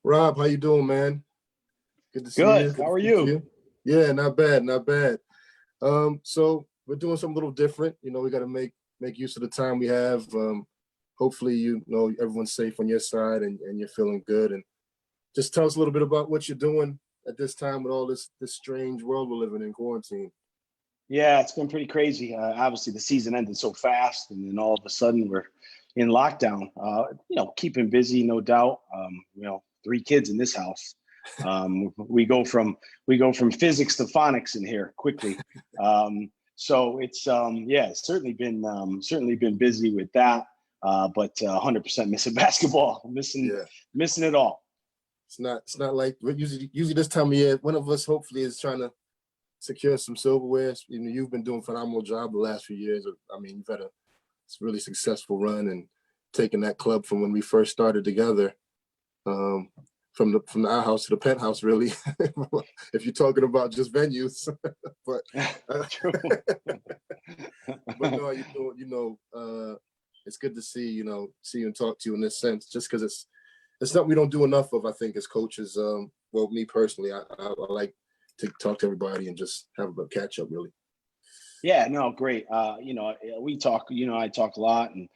Rob, how you doing, man? Good to see you. Good. Good to How are speak to you? you. Yeah, not bad, not bad. So we're doing something a little different. We got to make use of the time we have. Hopefully, everyone's safe on your side and you're feeling good. And just tell us a little bit about what you're doing at this time with all this strange world we're living in quarantine. Yeah, it's been pretty crazy. Obviously, the season ended so fast, and then all of a sudden we're in lockdown. Keeping busy, no doubt. 3 kids in this house. We go from physics to phonics in here quickly. So it's it's certainly been busy with that. But 100% missing basketball, missing it all. It's not like usually this time of year, one of us hopefully is trying to secure some silverware. You've been doing a phenomenal job the last few years. I mean, you've had a really successful run and taking that club from when we first started together, from the outhouse to the penthouse, really. If you're talking about just venues, but but no, it's good to see you and talk to you in this sense, just because it's something we don't do enough of, I think, as coaches. Well, me personally, I like to talk to everybody and just have a catch up, really. Yeah, no, great. We talk, I talk a lot, and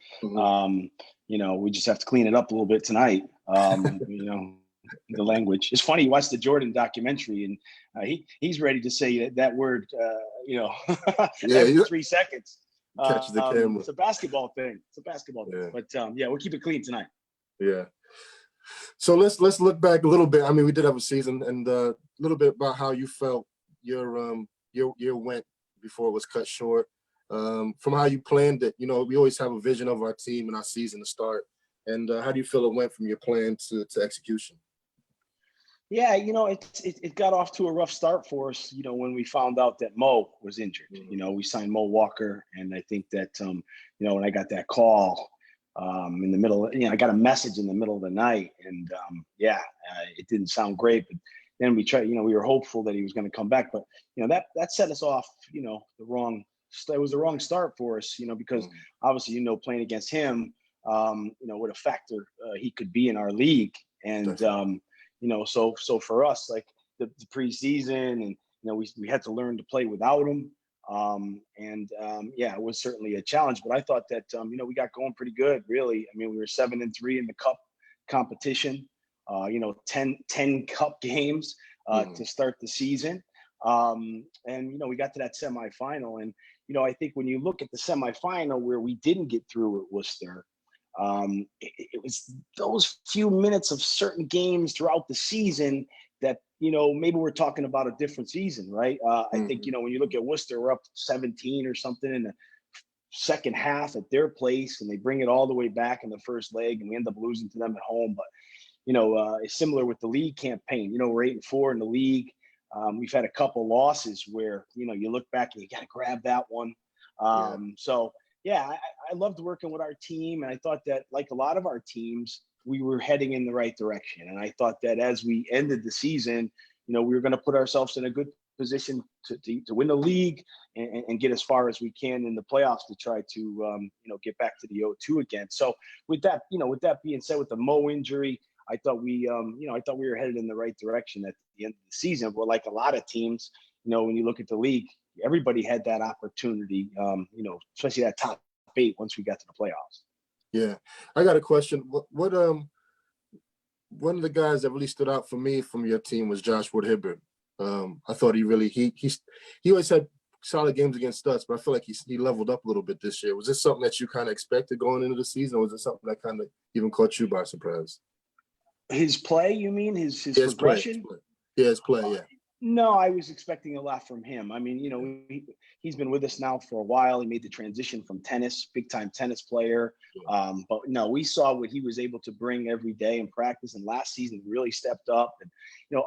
we just have to clean it up a little bit tonight. The language. It's funny, you watch the Jordan documentary and he's ready to say that word, every 3 seconds. Catches the camera. It's a basketball thing. Thing. But we'll keep it clean tonight. Yeah. So let's look back a little bit. I mean, we did have a season, and a little bit about how you felt your year went before it was cut short. From how you planned it, we always have a vision of our team and our season to start. And how do you feel it went from your plan to execution? Yeah, it got off to a rough start for us, when we found out that Mo was injured. We signed Mo Walker, and I think that, when I got that call in the middle, I got a message in the middle of the night, and it didn't sound great, but then we tried, we were hopeful that he was going to come back, but, that set us off, it was the wrong start for us, because obviously, playing against him, what a factor he could be in our league. And, so for us, like the preseason, and, we had to learn to play without him. It was certainly a challenge, but I thought that, we got going pretty good, really. I mean, we were 7-3 in the cup competition, 10 cup games to start the season. We got to that semifinal, and, I think when you look at the semifinal where we didn't get through at Worcester, it was those few minutes of certain games throughout the season that, maybe we're talking about a different season, right? I think, when you look at Worcester, we're up 17 or something in the second half at their place, and they bring it all the way back in the first leg, and we end up losing to them at home. But, it's similar with the league campaign. We're 8-4 in the league. We've had a couple losses where, you look back and you got to grab that one. I loved working with our team, and I thought that, like a lot of our teams, we were heading in the right direction. And I thought that as we ended the season, we were going to put ourselves in a good position to win the league and get as far as we can in the playoffs to try to get back to the 0-2 again. So with that being said, with the Mo injury, I thought we were headed in the right direction at the end of the season. But like a lot of teams, when you look at the league, everybody had that opportunity, especially that top 8 once we got to the playoffs. Yeah. I got a question. What one of the guys that really stood out for me from your team was Josh Wood-Hibbert. I thought he always had solid games against us, but I feel like he leveled up a little bit this year. Was this something that you kind of expected going into the season, or was it something that kind of even caught you by surprise? His play, you mean? His progression? His play, yeah. No, I was expecting a lot from him. I mean, he's been with us now for a while. He made the transition from tennis, big-time tennis player. But no, we saw what he was able to bring every day in practice. And last season, he really stepped up. And,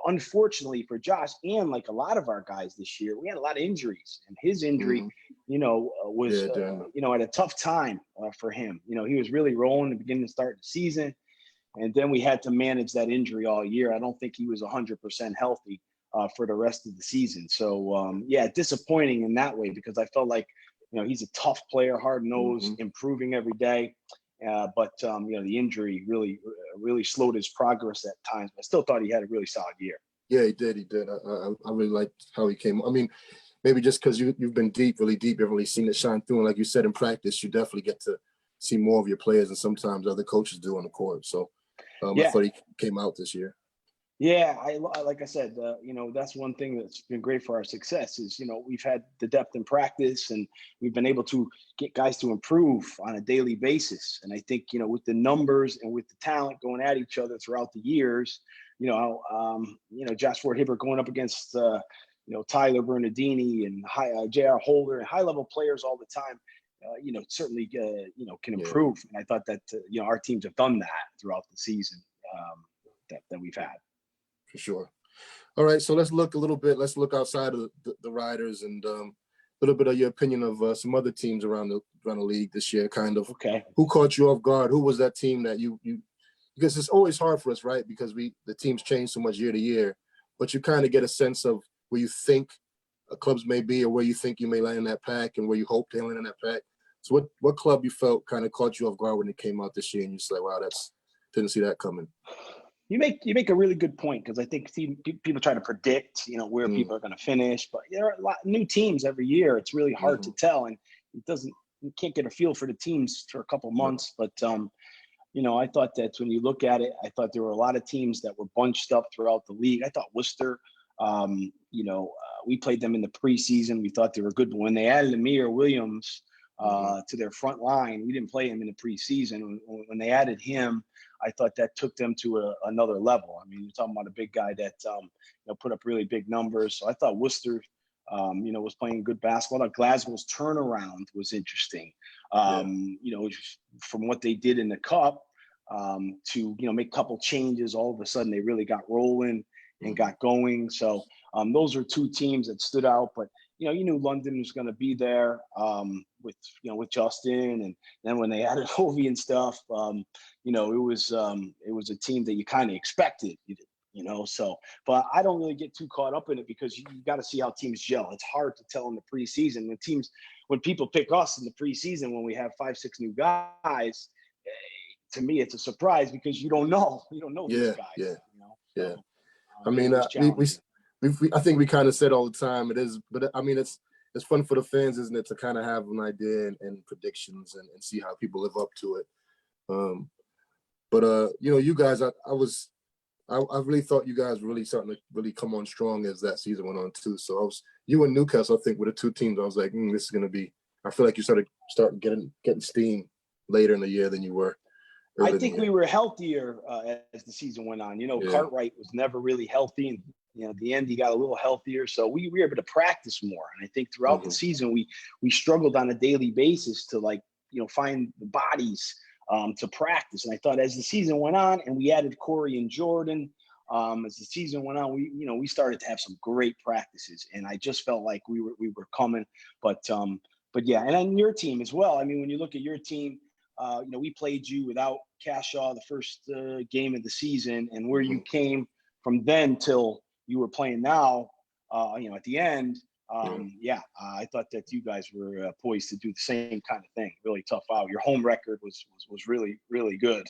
unfortunately for Josh, and like a lot of our guys this year, we had a lot of injuries. And his injury, was, at a tough time for him. He was really rolling at the beginning and start the season. And then we had to manage that injury all year. I don't think he was 100% healthy for the rest of the season. So, disappointing in that way, because I felt like, he's a tough player, hard-nosed, improving every day. But the injury really slowed his progress at times. But I still thought he had a really solid year. Yeah, he did. I really liked how he came. I mean, maybe just because you've been really deep, you've really seen it shine through. And like you said, in practice, you definitely get to see more of your players than sometimes other coaches do on the court. So I thought he came out this year. Yeah, like I said, that's one thing that's been great for our success is, we've had the depth in practice and we've been able to get guys to improve on a daily basis. And I think, with the numbers and with the talent going at each other throughout the years, Josh Ford Hibbert going up against, Tyler Bernardini and J.R. Holder and high-level players all the time, certainly, can improve. And I thought that, our teams have done that throughout the season that we've had. For sure. All right, so let's look outside of the Riders and a little bit of your opinion of some other teams around the league this year, kind of. Okay. Who caught you off guard? Who was that team that you because it's always hard for us, right? Because the teams change so much year to year, but you kind of get a sense of where you think clubs may be or where you think you may land in that pack and where you hope they land in that pack. So what club you felt kind of caught you off guard when it came out this year and you say, wow, didn't see that coming? You make a really good point because I think people try to predict, where people are going to finish, but there are a lot of new teams every year. It's really hard to tell, and you can't get a feel for the teams for a couple months. But I thought that when you look at it, I thought there were a lot of teams that were bunched up throughout the league. I thought Worcester, we played them in the preseason. We thought they were good, but when they added Amir Williams to their front line, we didn't play him in the preseason. When they added him, I thought that took them to another level. I mean, you're talking about a big guy that put up really big numbers. So I thought Worcester, was playing good basketball. I thought Glasgow's turnaround was interesting. From what they did in the Cup to make a couple changes, all of a sudden they really got rolling and got going. So those are two teams that stood out. But you knew London was going to be there with Justin, and then when they added Hovey and stuff, it was a team that you kind of expected, So, but I don't really get too caught up in it because you got to see how teams gel. It's hard to tell in the preseason when people pick us in the preseason when we have 5-6 new guys. To me, it's a surprise because you don't know these guys. Yeah. I mean, I think we kind of said all the time it is, but I mean, it's fun for the fans, isn't it, to kind of have an idea and predictions and see how people live up to it. But you guys, I really thought you guys were really starting to really come on strong as that season went on too. So you and Newcastle, I think, were the two teams I was like, this is going to be. I feel like you started getting steam later in the year than you were. I think we were healthier as the season went on. Cartwright was never really healthy, and at the end he got a little healthier, so we were able to practice more. And I think throughout the season we struggled on a daily basis to find the bodies to practice. And I thought as the season went on, and we added Corey and Jordan, as the season went on, we started to have some great practices, and I just felt like we were coming. But yeah, and on your team as well. I mean, when you look at your team. We played you without Cashaw the first game of the season, and where you came from then till you were playing now, at the end, I thought that you guys were poised to do the same kind of thing. Really tough out. Your home record was really, really good.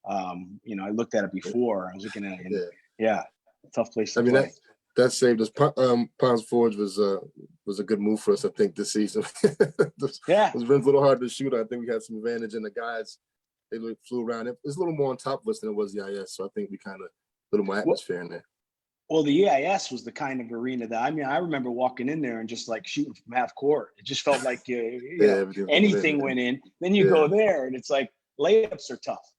I looked at it before. I was looking at it. And, tough place to play. That saved us. Ponds Forge was a good move for us, I think, this season. It was a little hard to shoot. I think we had some advantage, and the guys they flew around. It was a little more on top of us than it was the EIS, so I think we kind of a little more atmosphere in there. Well, the EIS was the kind of arena that I remember walking in there and just shooting from half court. It just felt like anything went in. Then you go there, and it's like layups are tough.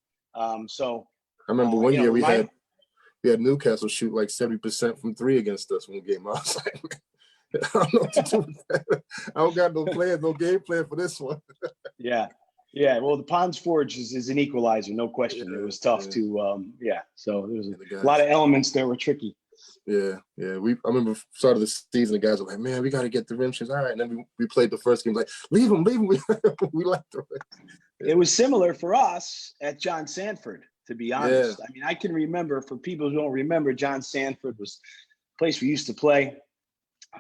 So I remember one year we had Newcastle shoot like 70% from three against us one game. I was like, I don't know what to do with that. I don't got no game plan for this one. Yeah. Well, the Ponds Forge is an equalizer, no question. It was tough to, So there was a lot of elements that were tricky. Yeah. I remember start of the season, the guys were like, "Man, we got to get the rim shots." All right, and then we played the first game. Like, leave him. We left him. It was similar for us at John Sanford. To be honest, I mean, I can remember, for people who don't remember, John Sanford was a place we used to play,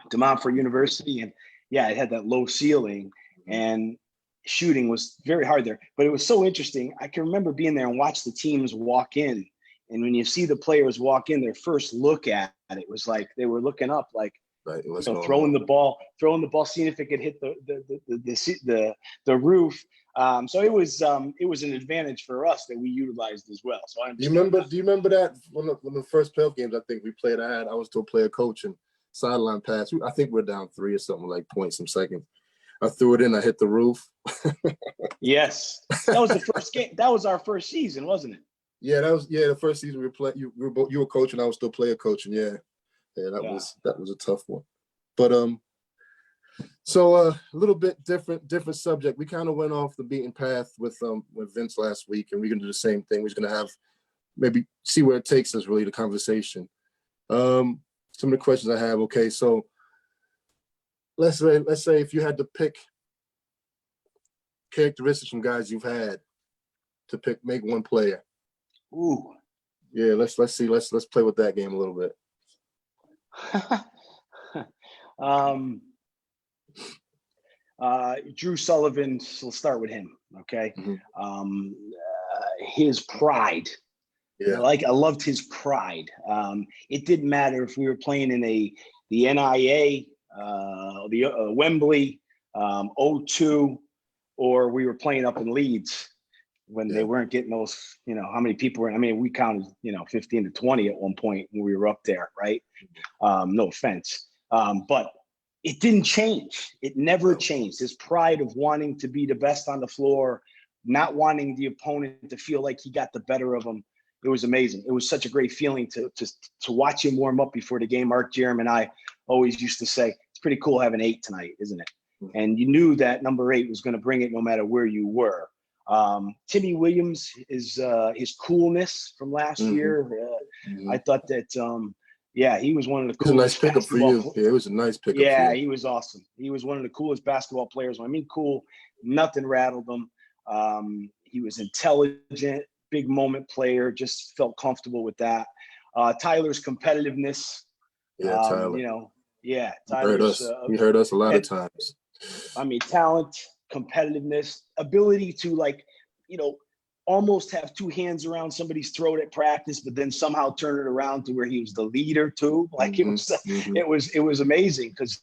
De Montfort University, and it had that low ceiling, and shooting was very hard there. But it was so interesting. I can remember being there and watch the teams walk in. And when you see the players walk in, their first look at it was like they were looking up, like, Right. throwing the ball, seeing if it could hit the roof. So it was an advantage for us that we utilized as well. So Do you remember that one of the first playoff games I think we played? I was still player coach and sideline pass. I think we're down 3 or something, like points some seconds. I threw it in. I hit the roof. Yes, that was the first game. That was our first season, wasn't it? Yeah, the first season we played. You were coaching. I was still player coaching. Yeah, that was a tough one. But so a little bit different subject. We kind of went off the beaten path with Vince last week, and we're gonna do the same thing. We're gonna have maybe see where it takes us. Really, the conversation. Some of the questions I have. Okay, so let's say if you had to pick characteristics from guys you've had to make one player. Ooh. Yeah, let's see. Let's play with that game a little bit. Drew Sullivan, we'll start with him. Okay. Mm-hmm. His pride. Yeah. I loved his pride. It didn't matter if we were playing in the NIA, the Wembley, O2, or we were playing up in Leeds when they weren't getting those, how many people were, we counted, 15 to 20 at one point when we were up there, right? No offense. But it didn't change. It never changed. His pride of wanting to be the best on the floor, not wanting the opponent to feel like he got the better of him. It was amazing. It was such a great feeling to watch him warm up before the game. Mark Jerem and I always used to say, it's pretty cool having 8 tonight, isn't it? And you knew that number 8 was going to bring it no matter where you were. Timmy Williams is his coolness from last year. I thought that, he was one of the coolest. It was a nice pickup for you. Yeah, it was a nice pickup. Yeah, he was awesome. He was one of the coolest basketball players. When I mean cool, nothing rattled him. He was intelligent, big moment player, just felt comfortable with that. Tyler's competitiveness. Yeah, Tyler. Tyler's. You heard us a lot of times. Talent, competitiveness, ability to almost have 2 hands around somebody's throat at practice, but then somehow turn it around to where he was the leader too. It was amazing because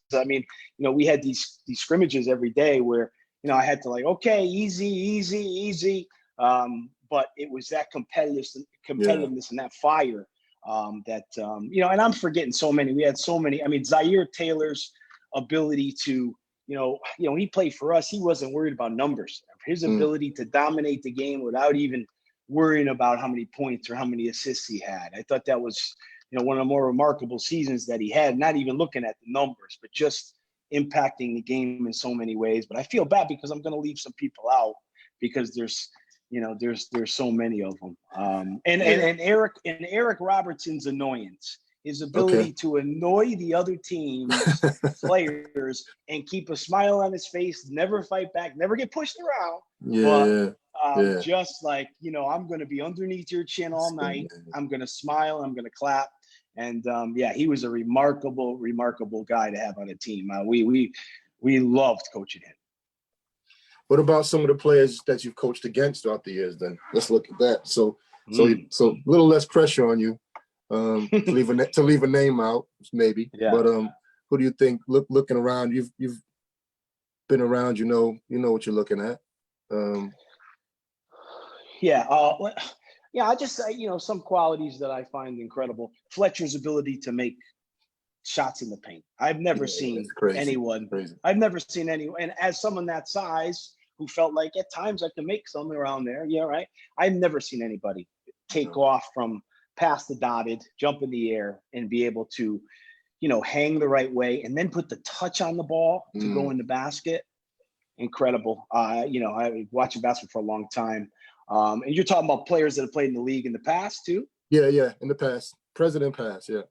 we had these scrimmages every day where I had to okay, easy. But it was that competitiveness and that fire and I'm forgetting so many. We had so many. Zaire Taylor's ability to, he played for us. He wasn't worried about numbers. His ability to dominate the game without even worrying about how many points or how many assists he had. I thought that was, one of the more remarkable seasons that he had, not even looking at the numbers, but just impacting the game in so many ways. But I feel bad because I'm going to leave some people out because there's so many of them. And Eric Robertson's annoyance, his ability to annoy the other team's players and keep a smile on his face, never fight back, never get pushed around. Just like, I'm going to be underneath your chin all night. I'm going to smile. I'm going to clap. And he was a remarkable guy to have on the team. We loved coaching him. What about some of the players that you've coached against throughout the years? Then let's look at that. So a little less pressure on you to leave a name out, maybe. Yeah. But who do you think? Looking around, you've been around. You know what you're looking at. I just say some qualities that I find incredible. Fletcher's ability to make shots in the paint. I've never seen anyone. I've never seen anyone. And as someone that size who felt like at times I could make something around there. Yeah, right. I've never seen anybody take off from past the dotted, jump in the air, and be able to, hang the right way and then put the touch on the ball to go in the basket. Incredible. I've been watching basketball for a long time. And you're talking about players that have played in the league in the past too? Yeah, in the past. President past, yeah.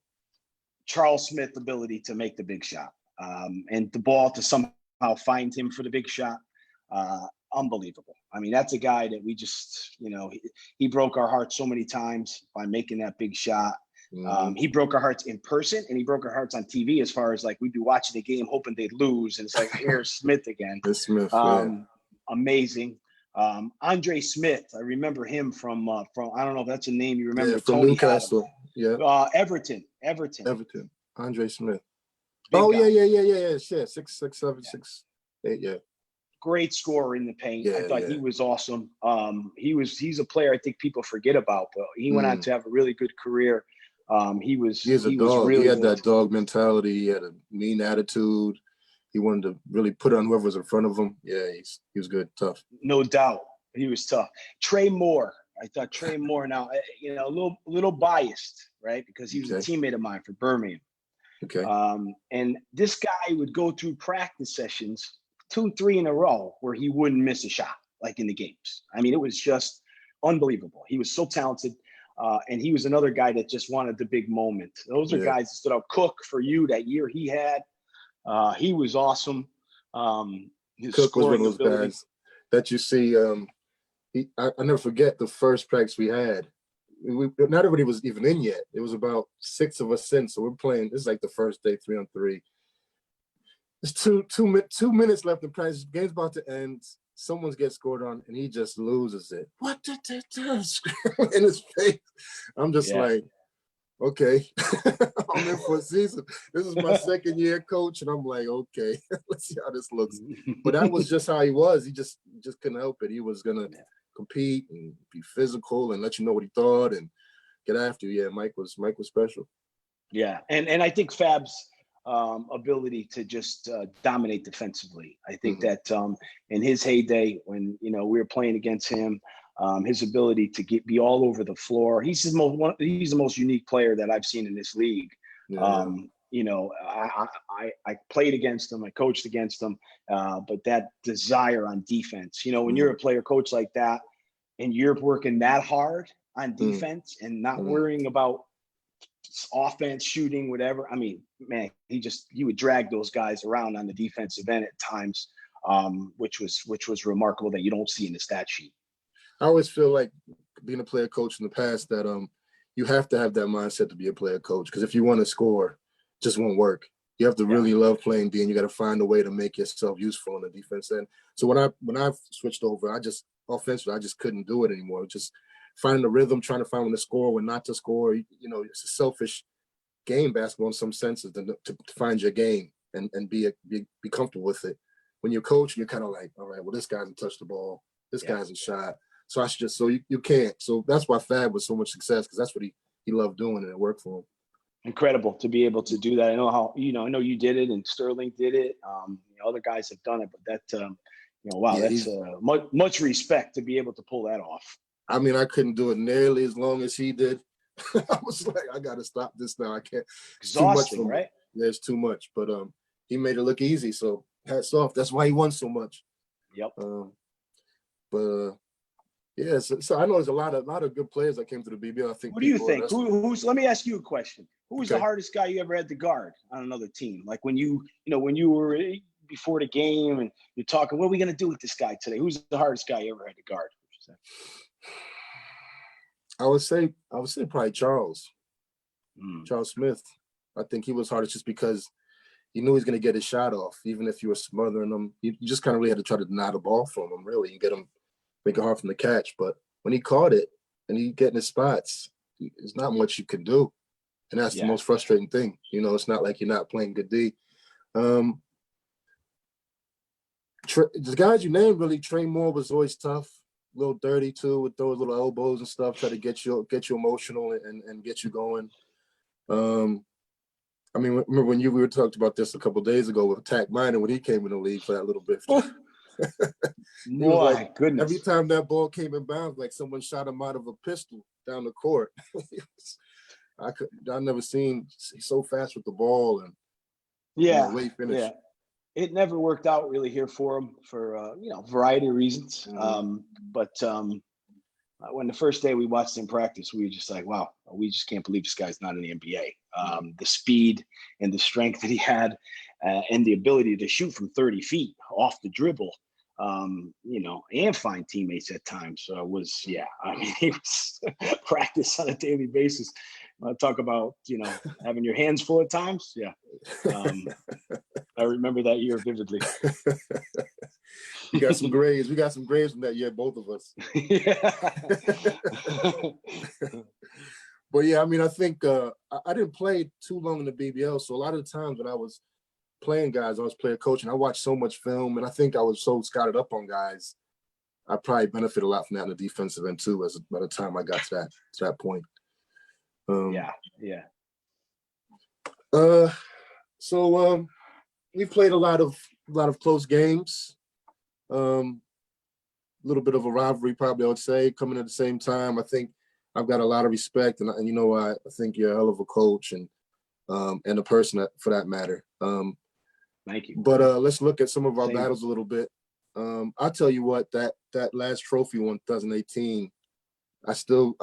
Charles Smith ability to make the big shot and the ball to somehow find him for the big shot. Unbelievable. That's a guy that we just, he broke our hearts so many times by making that big shot. He broke our hearts in person and he broke our hearts on TV as far as we'd be watching the game hoping they'd lose. And it's here's Smith again. It's Smith, amazing. Andre Smith, I remember him from I don't know if that's a name you remember. Yeah, from Tony had him. Newcastle. Yeah. Everton. Andre Smith. Big guy. Yeah. Shit. 6'7", Yeah. 6'8", yeah. Great scorer in the paint. Yeah, I thought yeah. he was awesome. He's a player I think people forget about, but he went on to have a really good career. He was a dog. really He had good. that dog mentality. He had a mean attitude. He wanted to really put on whoever was in front of him. Yeah, he was good, tough. No doubt. He was tough. Trey Moore. I thought Trey Moore, now, a little biased, right? Because he was a teammate of mine for Birmingham. Okay. And this guy would go through practice sessions 2-3 in a row where he wouldn't miss a shot, like in the games. I mean, it was just unbelievable. He was so talented. And he was another guy that just wanted the big moment. Those are guys that stood out. Cook, for you, that year he had, he was awesome. His Cook was one of those ability. guys that you see. I never forget the first practice we had. Not everybody was even in yet. It was about 6 of us in, so we're playing. This is like the first day, 3-on-3. There's two minutes left in practice. The game's about to end. Someone gets scored on, and he just loses it. What in his face? I'm just like, okay, I'm in for a season. This is my second year, coach, and I'm like, okay, let's see how this looks. But that was just how he was. He just couldn't help it. He was gonna compete and be physical and let you know what he thought and get after you. Yeah, Mike was special. Yeah, and I think Fab's ability to just dominate defensively. I think that in his heyday, when we were playing against him, his ability to be all over the floor. He's the most unique player that I've seen in this league. Yeah. I played against him, I coached against him, but that desire on defense. When you're a player coach like that, and you're working that hard on defense and not worrying about offense, shooting, whatever. I mean, man, he would drag those guys around on the defensive end at times, which was remarkable that you don't see in the stat sheet. I always feel like being a player coach in the past that you have to have that mindset to be a player coach, because if you want to score, it just won't work. You have to really love playing D, and you got to find a way to make yourself useful on the defense end. So when I switched over, offensively, I just couldn't do it anymore. Just finding the rhythm, trying to find when to score, when not to score. It's a selfish game, basketball, in some senses, to find your game and be comfortable with it. When you're coaching, you're kind of like, all right, well, this guy hasn't touched the ball. This guy hasn't shot. So you can't. So that's why Fab was so much success, because that's what he loved doing, and it worked for him. Incredible to be able to do that. I know how, I know you did it, and Sterling did it. Other guys have done it, but that, wow, that's much respect to be able to pull that off. I mean, I couldn't do it nearly as long as he did. I was like, I got to stop this now. I can't. It's exhausting, too much, right? Yeah, it's too much. But he made it look easy. So hats off. That's why he won so much. Yep. Yeah. So I know there's a lot of good players that came to the BBL. I think. What do you think? Let me ask you a question. Who was the hardest guy you ever had to guard on another team? Like when you were before the game and you're talking, what are we going to do with this guy today? Who's the hardest guy you ever had to guard? I would say probably Charles Smith. I think he was hardest just because you knew he was going to get his shot off, even if you were smothering him. You just kind of really had to try to deny the ball from him, really, and make it hard for him to catch. But when he caught it and he getting his spots, there's not much you can do. And that's the most frustrating thing. It's not like you're not playing good D. The guys you named, really, Trey Moore was always tough, a little dirty too, with those little elbows and stuff, try to get you emotional and get you going. I mean, remember when we were talking about this a couple of days ago with Tack Minor when he came in the league for that little bit. My goodness. Every time that ball came in bounds, like someone shot him out of a pistol down the court. I've never seen so fast with the ball and late finish. Yeah. It never worked out really here for him for a variety of reasons. But when the first day we watched him practice, we were just like, wow, we just can't believe this guy's not in the NBA. The speed and the strength that he had, and the ability to shoot from 30 feet off the dribble, and find teammates at times. So it was, he was practice on a daily basis. talk about, having your hands full at times. Yeah. I remember that year vividly. You got some grades. We got some grades from that year, both of us. But yeah, I mean, I think I didn't play too long in the BBL. So a lot of the times when I was playing guys, I was player coaching. I watched so much film, and I think I was so scouted up on guys. I probably benefit a lot from that in the defensive end too. By the time I got to that point. Yeah. So we played a lot of close games. A little bit of a rivalry, probably I would say, coming at the same time. I think I've got a lot of respect, and I think you're a hell of a coach and a person for that matter. Thank you. But let's look at some of our battles a little bit. I'll tell you what, that last trophy won 2018. I still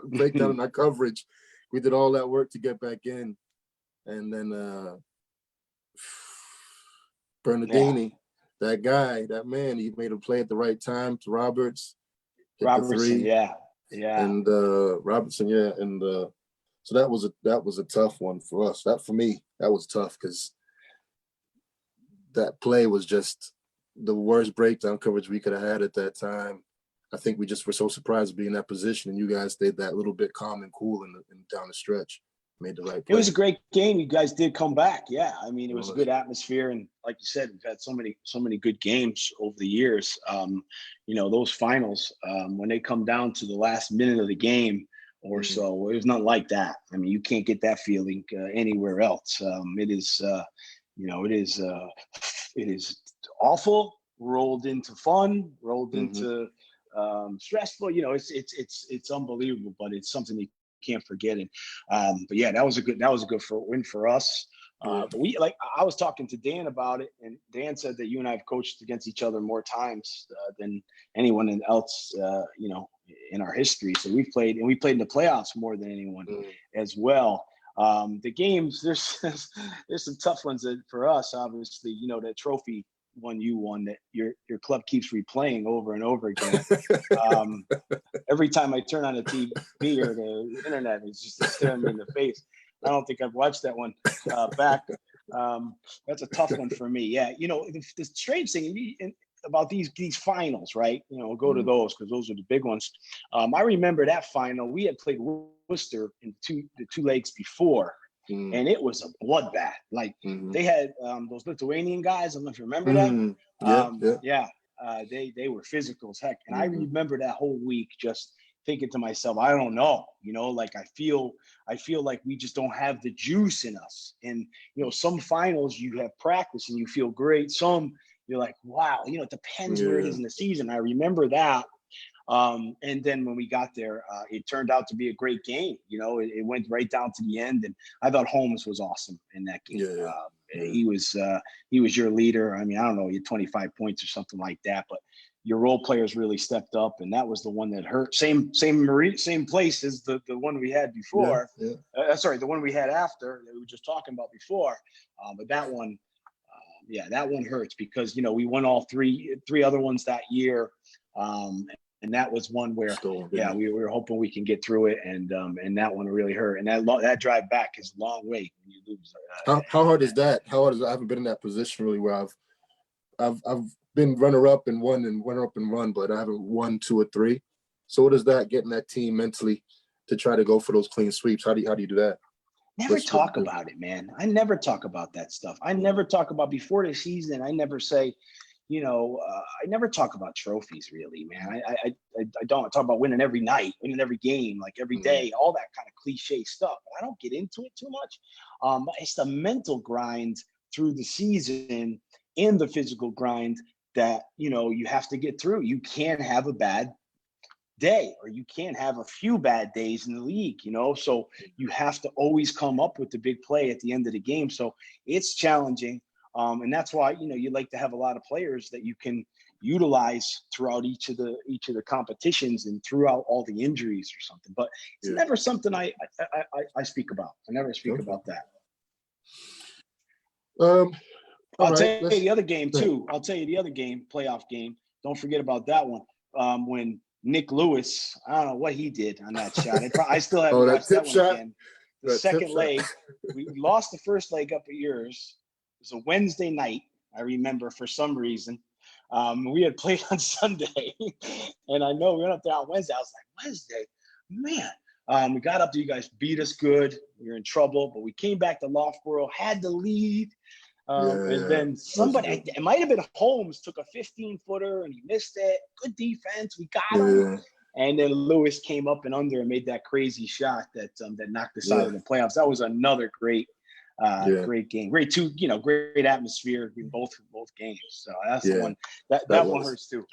break down in our coverage. We did all that work to get back in, and then Bernardini, that guy, that man, he made a play at the right time to Robertson, yeah, and Robertson, yeah, and so that was a tough one for us. For me, that was tough because that play was just the worst breakdown coverage we could have had at that time. I think we just were so surprised to be in that position, and you guys stayed that little bit calm and cool and down the stretch. Made the right play. It was a great game. You guys did come back. Yeah, I mean, it was a good atmosphere, and like you said, we've had so many good games over the years. Those finals, when they come down to the last minute of the game or so, it was not like that. I mean, you can't get that feeling anywhere else. It is awful, rolled into fun, rolled into stressful. It's unbelievable, but it's something you can't forget it. But yeah, that was a good win for us. But I was talking to Dan about it, and Dan said that you and I have coached against each other more times than anyone else, in our history. So we played in the playoffs more than anyone as well. The games, there's some tough ones for us. Obviously, that trophy one you won that your club keeps replaying over and over again. Every time I turn on the TV or the internet, it's just staring me in the face. I don't think I've watched that one back. That's a tough one for me. Yeah, the strange thing about these finals, right? We'll go to those because those are the big ones. I remember that final. We had played Worcester in the two legs before. And it was a bloodbath. Like they had those Lithuanian guys. I don't know if you remember that. They were physical as heck. And I remember that whole week just thinking to myself, I don't know, like I feel like we just don't have the juice in us. And some finals you have practice and you feel great. Some you're like, wow, it depends where it is in the season. I remember that. And then when we got there, it turned out to be a great game. It went right down to the end, and I thought Holmes was awesome in that game. He was your leader. I mean, I don't know, you had 25 points or something like that, but your role players really stepped up, and that was the one that hurt. Same place as the one we had before. The one we had after that we were just talking about before. But that one, that one hurts because we won all three other ones that year. And that was one where, we were hoping we can get through it, and that one really hurt. And that drive back is a long way when you lose. How hard is that? I haven't been in that position really where I've been runner up and run, but I haven't won 2 or 3. So what is that getting that team mentally to try to go for those clean sweeps? How do you do that? Never talk about it, man. I never talk about that stuff. I never talk about before the season. I never say. I never talk about trophies really, man. I don't talk about winning every night, winning every game, like every day, all that kind of cliche stuff. But I don't get into it too much. It's the mental grind through the season and the physical grind that, you have to get through. You can't have a bad day, or you can't have a few bad days in the league, so you have to always come up with the big play at the end of the game. So it's challenging. And that's why, you like to have a lot of players that you can utilize throughout each of the competitions and throughout all the injuries or something. But it's never something I speak about. I never speak about that. I'll tell you the other game too. I'll tell you the other game, playoff game. Don't forget about that one. When Nick Lewis, I don't know what he did on that shot. I still haven't that watched tip that one shot? again. The That tip second shot. leg, we lost the first leg up at yours. It was a Wednesday night, I remember, for some reason. We had played on Sunday, and I know we went up there on Wednesday. I was like, Wednesday, man. We got up there, you guys beat us good. We were in trouble, but we came back to Loughborough, had the lead. And then somebody, it might have been Holmes, took a 15-footer and he missed it. Good defense. We got him. And then Lewis came up and under and made that crazy shot that knocked us out of the playoffs. That was another great game. Great great atmosphere in both games. So that's the one that one hurts too.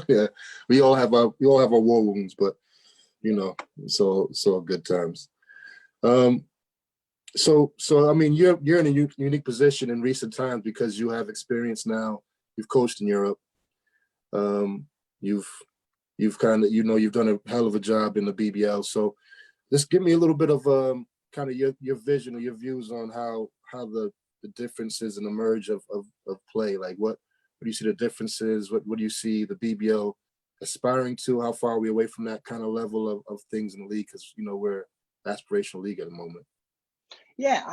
Yeah, we all have our war wounds, but so good times. So I mean, you're in a unique position in recent times because you have experience now. You've coached in Europe. You've kind of you've done a hell of a job in the BBL. So just give me a little bit of kind of your vision or your views on how the differences and the merge of play. Like what do you see the differences? What do you see the BBL aspiring to? How far are we away from that kind of level of things in the league? Because we're an aspirational league at the moment. Yeah,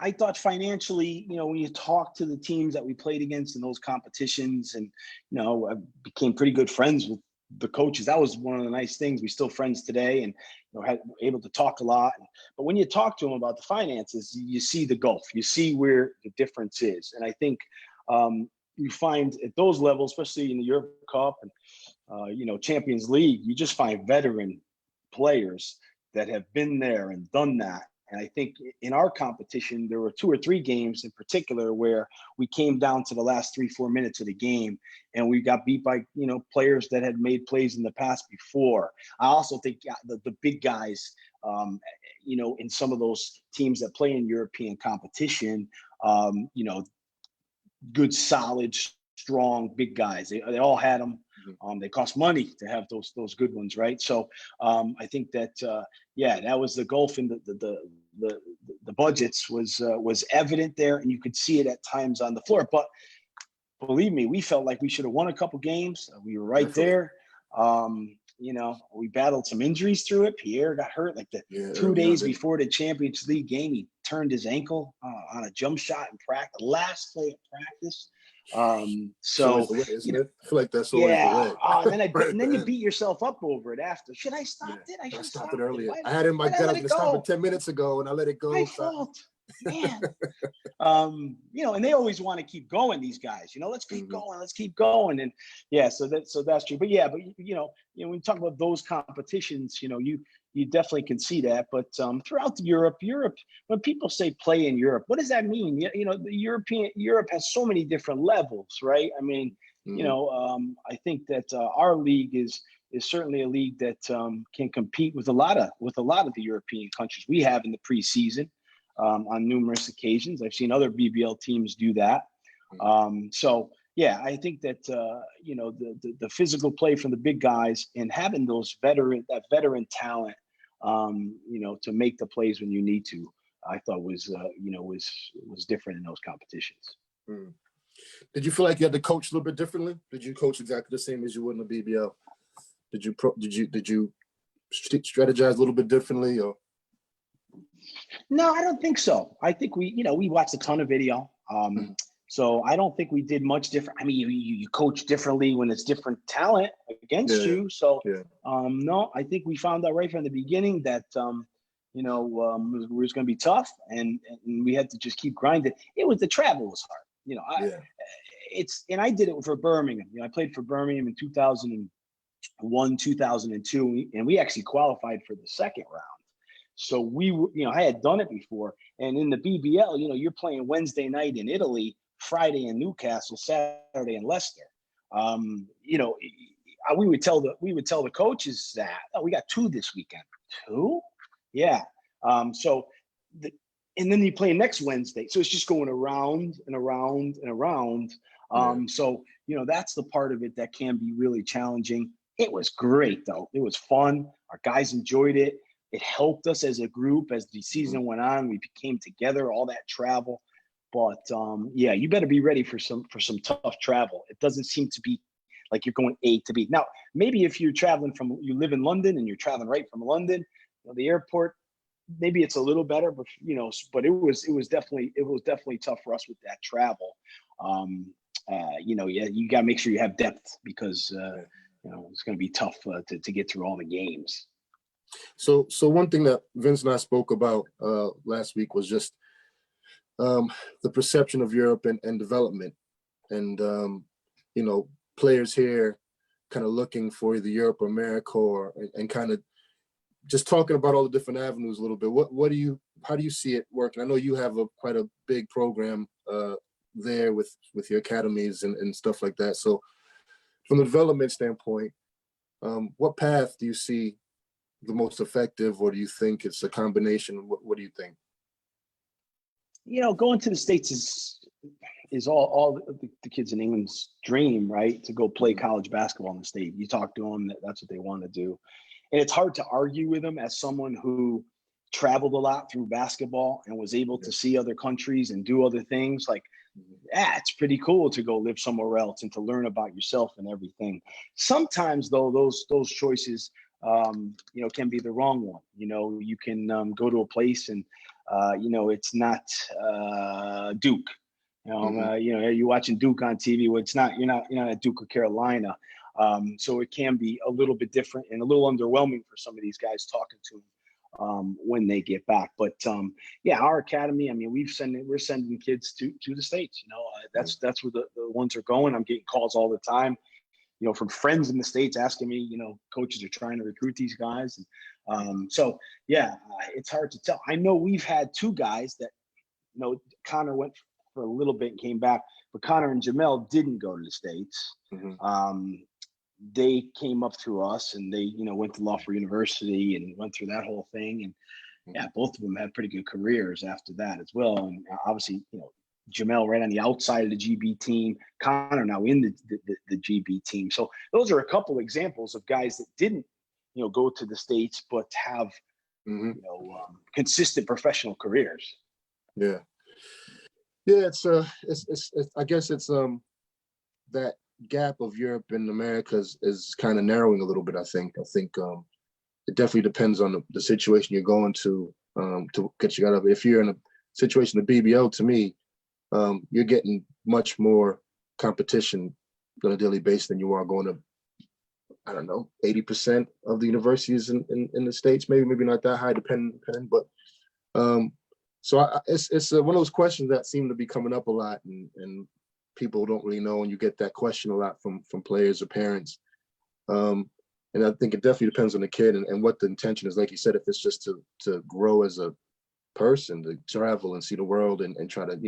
I thought financially, when you talk to the teams that we played against in those competitions, and I became pretty good friends with the coaches. That was one of the nice things. We're still friends today, and able to talk a lot. But when you talk to them about the finances, you see the gulf. You see where the difference is, and I think you find at those levels, especially in the Europe Cup and Champions League, you just find veteran players that have been there and done that. And I think in our competition, there were 2 or 3 games in particular where we came down to the last 3-4 minutes of the game and we got beat by, players that had made plays in the past before. I also think the big guys, in some of those teams that play in European competition, good, solid, strong, big guys. They all had them. They cost money to have those good ones, right? So I think that that was the gulf in the budgets was evident there, and you could see it at times on the floor. But believe me, we felt like we should have won a couple games. We were right there. We battled some injuries through it. Pierre got hurt like the 2 days before the Champions League game. He turned his ankle on a jump shot in practice, last play of practice. So the way, isn't it? I feel like that's always the way. And then you beat yourself up over it after. Should I stop it? I should stopped it earlier. Why, I had it in my gut. I was going to stop it 10 minutes ago, and I let it go. My fault, man. And they always want to keep going. These guys, let's keep going, let's keep going, and so that's true. But when you talk about those competitions, you definitely can see that. But throughout Europe, when people say play in Europe, what does that mean? The Europe has so many different levels, right? I mean, I think that our league is certainly a league that can compete with a lot of the European countries. We have in the preseason on numerous occasions. I've seen other BBL teams do that. I think that the physical play from the big guys and having that veteran talent, to make the plays when you need to, I thought was different in those competitions. Did you feel like you had to coach a little bit differently? Did you coach exactly the same as you would in the BBL? Did you strategize a little bit differently, or? No, I don't think so. I think we watched a ton of video. So I don't think we did much different. I mean, you coach differently when it's different talent against you. So no, I think we found out right from the beginning that it was going to be tough, and we had to just keep grinding. The travel was hard. I did it for Birmingham. I played for Birmingham in 2001, 2002, and we actually qualified for the second round. So I had done it before, and in the BBL, you're playing Wednesday night in Italy, Friday in Newcastle, Saturday in Leicester. We would tell the coaches that we got 2 this weekend. 2? Yeah. And then you play next Wednesday, so it's just going around and around and around. So that's the part of it that can be really challenging. It was great though. It was fun. Our guys enjoyed it. It helped us as a group as the season went on. We came together, all that travel. But you better be ready for some tough travel. It doesn't seem to be like you're going A to B. Now, maybe if you live in London and you're traveling right from London, the airport, maybe it's a little better, but but it was definitely tough for us with that travel. You got to make sure you have depth because it's going to be tough to get through all the games. So one thing that Vince and I spoke about last week was just the perception of Europe and development, and players here kind of looking for either Europe or America, and kind of just talking about all the different avenues a little bit. How do you see it working? I know you have quite a big program there with your academies and stuff like that. So from the development standpoint, what path do you see the most effective, or do you think it's a combination? What do you think? Going to the States is all the kids in England's dream, right? To go play college basketball in the state. You talk to them, that's what they want to do. And it's hard to argue with them as someone who traveled a lot through basketball and was able to see other countries and do other things. Like, it's pretty cool to go live somewhere else and to learn about yourself and everything. Sometimes, though, those choices, can be the wrong one. You can go to a place and, it's not Duke. You're watching Duke on TV. Well, it's not. You're not at Duke or Carolina. So it can be a little bit different and a little underwhelming for some of these guys talking to them when they get back. But our academy. I mean, we're sending kids to the States. That's where the ones are going. I'm getting calls all the time, from friends in the States asking me, coaches are trying to recruit these guys. And it's hard to tell. I know we've had two guys that, Connor went for a little bit and came back, but Connor and Jamel didn't go to the States. They came up through us and they, went to Loughborough University and went through that whole thing. And both of them had pretty good careers after that as well. And obviously, Jamel right on the outside of the GB team, Connor now in the GB team. So those are a couple examples of guys that didn't, go to the States, but have, consistent professional careers. Yeah. Yeah. It's I guess it's that gap of Europe and America is kind of narrowing a little bit. I think it definitely depends on the situation you're going to get you out of. If you're in a situation of BBL, to me, you're getting much more competition on a daily basis than you are going to, I don't know, 80% of the universities in the States, maybe not that high, depending. But it's one of those questions that seem to be coming up a lot, and people don't really know, and you get that question a lot from players or parents. And I think it definitely depends on the kid and what the intention is. Like you said, if it's just to grow as a person, to travel and see the world and try to,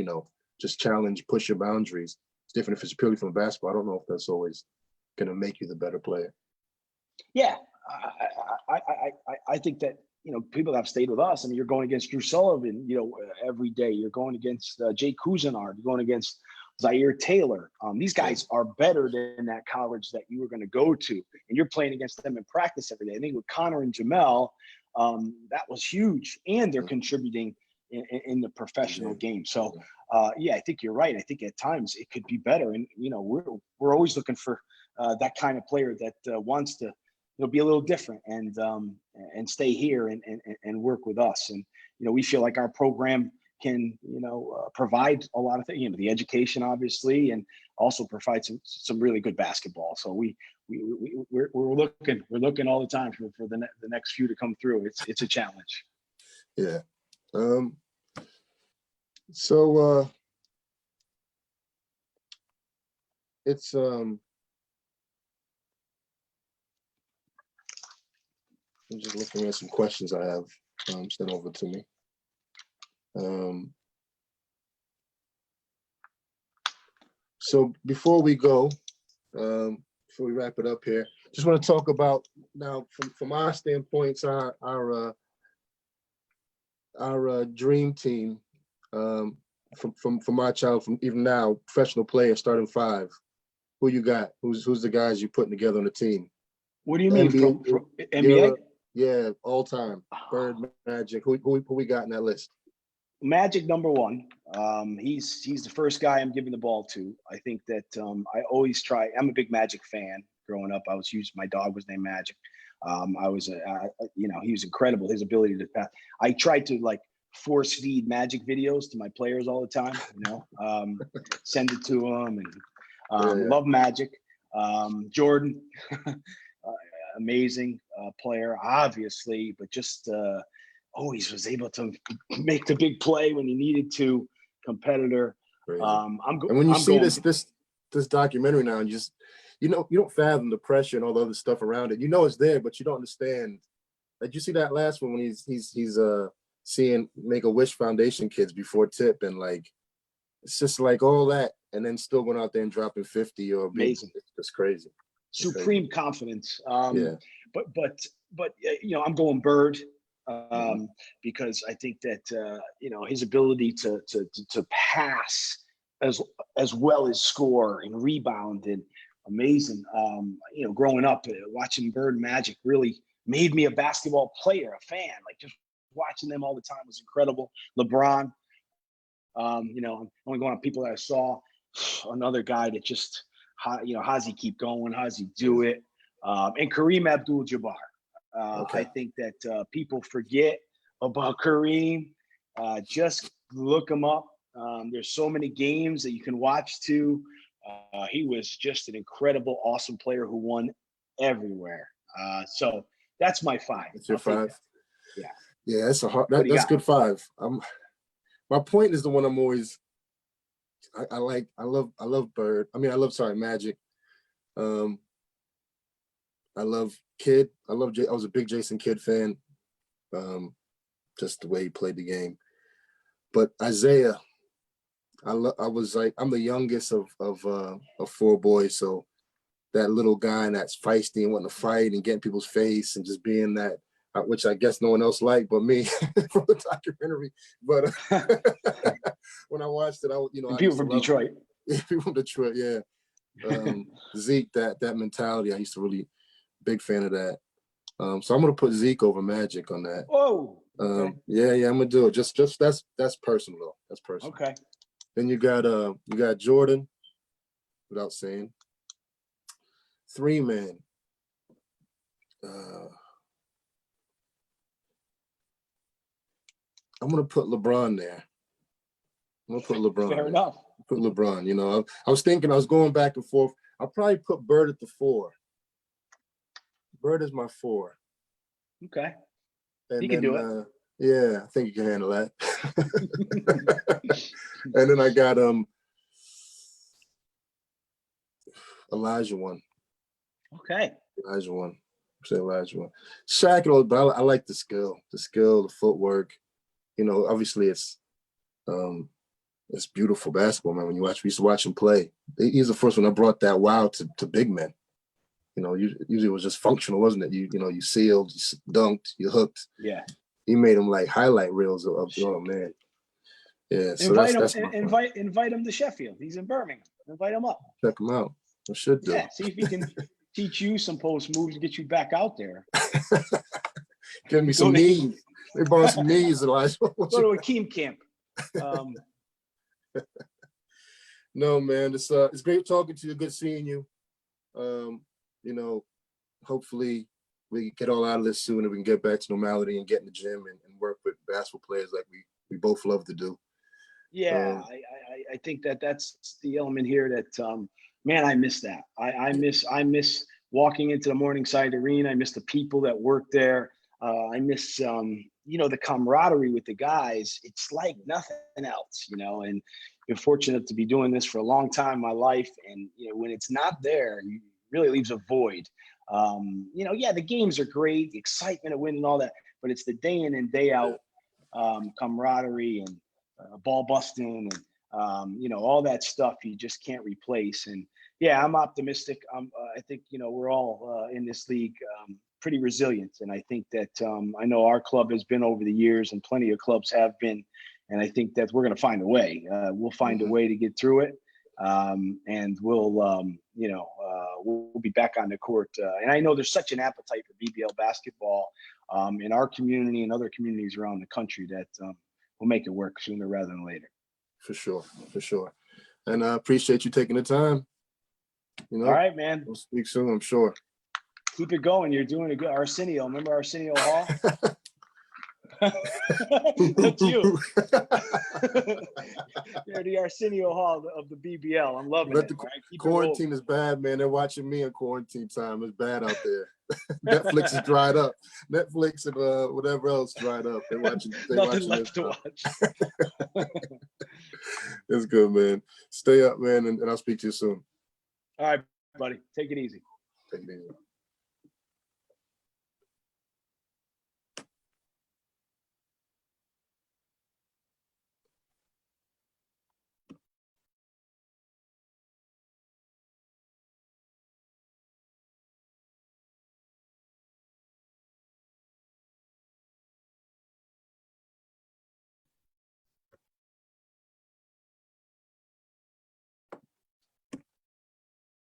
just challenge, push your boundaries. It's different if it's purely from basketball. I don't know if that's always going to make you the better player. Yeah, I think that, people that have stayed with us. I mean, you're going against Drew Sullivan, every day. You're going against Jay Cousinard. You're going against Zaire Taylor. These guys are better than that college that you were going to go to, and you're playing against them in practice every day. I think with Connor and Jamel, that was huge, and they're contributing in the professional game. So, I think you're right. I think at times it could be better, and we're always looking for that kind of player that wants to be a little different and stay here and work with us. And we feel like our program can provide a lot of things, the education obviously, and also provide some really good basketball. So we're looking all the time for the next few to come through. It's a challenge. Yeah. So it's I'm just looking at some questions I have sent over to me. So before we go, before we wrap it up here, just want to talk about now from our standpoints, our dream team, from our child, from even now, professional player, starting five. Who you got? Who's the guys you putting together on the team? What do you mean NBA, from NBA? Yeah, all time. Bird, Magic. Who we got in that list? Magic number one. He's the first guy I'm giving the ball to. I think that I always try. I'm a big Magic fan. Growing up, my dog was named Magic. I was he was incredible. His ability to pass. I tried to like force feed Magic videos to my players all the time. Send it to them and love Magic. Jordan, amazing player, obviously, but just always was able to make the big play when he needed to. Competitor. And when you see this documentary now, and you don't fathom the pressure and all the other stuff around it. You know it's there, but you don't understand. Like you see that last one when he's seeing Make-A-Wish Foundation kids before tip, and like it's just like all that, and then still going out there and dropping 50 or amazing. It's just crazy. Supreme confidence. But I'm going Bird. Because I think that his ability to pass as well as score and rebound and amazing. Growing up watching Bird Magic really made me a basketball player, a fan. Like just watching them all the time was incredible. LeBron, I'm only going on people that I saw. Another guy that just how's he keep going? How's he do it? And Kareem Abdul-Jabbar. I think that people forget about Kareem. Just look him up. There's so many games that you can watch too. He was just an incredible, awesome player who won everywhere. So that's my 5. That's your 5? Yeah. Yeah, that's that's good 5. My point is the one I'm always I love Bird. I love Magic. I love Kidd. I was a big Jason Kidd fan. Just the way he played the game. But Isaiah, I'm the youngest of 4 boys, so that little guy and that's feisty and wanting to fight and getting people's face and just being that, which I guess no one else liked but me from the documentary. But when I watched it, people from Detroit. People from Detroit, yeah. Zeke, that mentality, I used to really big fan of that. So I'm gonna put Zeke over Magic on that. Whoa. Okay. Yeah, I'm gonna do it. Just that's personal though. That's personal. Okay. Then you got Jordan, without saying. 3-man. I'm gonna put LeBron there. I'm gonna put LeBron. Fair enough. Put LeBron. I was thinking, I was going back and forth. I'll probably put Bird at the 4. Bird is my 4. Okay. And he can do it. Yeah, I think you can handle that. And then I got Elijah 1. Okay. Elijah 1. Say Elijah 1. Shaq, but I like the skill, the footwork. Obviously it's beautiful basketball, man. When we used to watch him play. He's the first one that brought that wow to big men. Usually it was just functional, wasn't it? You sealed, you dunked, you hooked. Yeah. He made them like highlight reels of oh man. Yeah. So invite him to Sheffield. He's in Birmingham. Invite him up. Check him out. I should do. Yeah. See if he can teach you some post moves to get you back out there. Give me some knees. They borrow some knees, Elijah. Go to Akeem camp. No, man. It's great talking to you. Good seeing you. Hopefully we get all out of this soon and we can get back to normality and get in the gym and work with basketball players like we both love to do. Yeah, I think that's the element here that, man, I miss that. I miss walking into the Morningside Arena. I miss the people that work there. I miss, the camaraderie with the guys. It's like nothing else, and been fortunate to be doing this for a long time in my life. And, when it's not there, it really leaves a void. The games are great, the excitement of winning and all that, but it's the day in and day out camaraderie and ball busting and, all that stuff you just can't replace. And yeah, I'm optimistic. I think, we're all in this league pretty resilient. And I think that I know our club has been over the years and plenty of clubs have been. And I think that we're going to find a way. We'll find a way to get through it. And we'll be back on the court. And I know there's such an appetite for BBL basketball in our community and other communities around the country that make it work sooner rather than later. For sure. And I appreciate you taking the time. You know, All right, man. We'll speak soon, I'm sure. Keep it going. You're doing a good Arsenio. Remember Arsenio Hall? That's you. You're the Arsenio Hall of the BBL. I'm loving it. Right? Quarantine is bad, man. They're watching me in quarantine time. It's bad out there. Netflix is dried up. Netflix and whatever else dried up. They're watching. Nothing left to watch. It's good, man. Stay up, man, and I'll speak to you soon. All right, buddy. Take it easy. Take it easy.